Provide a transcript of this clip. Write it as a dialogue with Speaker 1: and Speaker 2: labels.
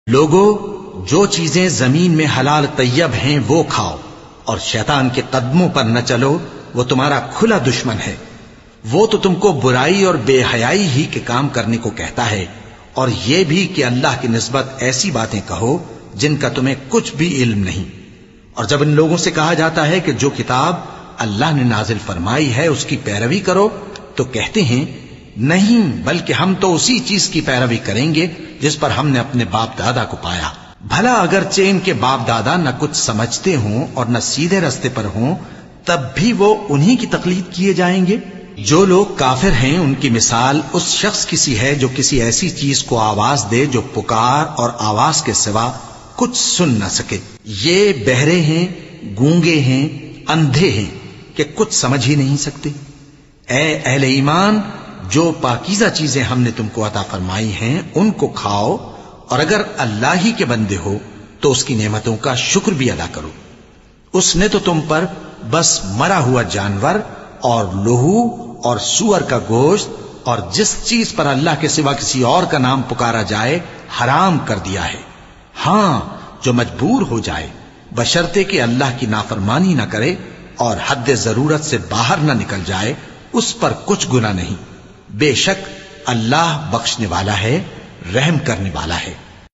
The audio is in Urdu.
Speaker 1: لوگو، جو چیزیں زمین میں حلال طیب ہیں وہ کھاؤ، اور شیطان کے قدموں پر نہ چلو، وہ تمہارا کھلا دشمن ہے۔ وہ تو تم کو برائی اور بے حیائی ہی کے کام کرنے کو کہتا ہے، اور یہ بھی کہ اللہ کی نسبت ایسی باتیں کہو جن کا تمہیں کچھ بھی علم نہیں۔ اور جب ان لوگوں سے کہا جاتا ہے کہ جو کتاب اللہ نے نازل فرمائی ہے اس کی پیروی کرو، تو کہتے ہیں نہیں، بلکہ ہم تو اسی چیز کی پیروی کریں گے جس پر ہم نے اپنے باپ دادا کو پایا۔ بھلا اگرچہ ان کے باپ دادا نہ کچھ سمجھتے ہوں اور نہ سیدھے رستے پر ہوں، تب بھی وہ انہی کی تقلید کیے جائیں گے۔ جو لوگ کافر ہیں ان کی مثال اس شخص کی سی ہے جو کسی ایسی چیز کو آواز دے جو پکار اور آواز کے سوا کچھ سن نہ سکے۔ یہ بہرے ہیں، گونگے ہیں، اندھے ہیں کہ کچھ سمجھ ہی نہیں سکتے۔ اے اہل ایمان، جو پاکیزہ چیزیں ہم نے تم کو عطا فرمائی ہیں ان کو کھاؤ، اور اگر اللہ ہی کے بندے ہو تو اس کی نعمتوں کا شکر بھی ادا کرو۔ اس نے تو تم پر بس مرا ہوا جانور اور لہو اور سور کا گوشت اور جس چیز پر اللہ کے سوا کسی اور کا نام پکارا جائے حرام کر دیا ہے۔ ہاں، جو مجبور ہو جائے، بشرطے کہ اللہ کی نافرمانی نہ کرے اور حد ضرورت سے باہر نہ نکل جائے، اس پر کچھ گناہ نہیں۔ بے شک اللہ بخشنے والا ہے، رحم کرنے والا ہے۔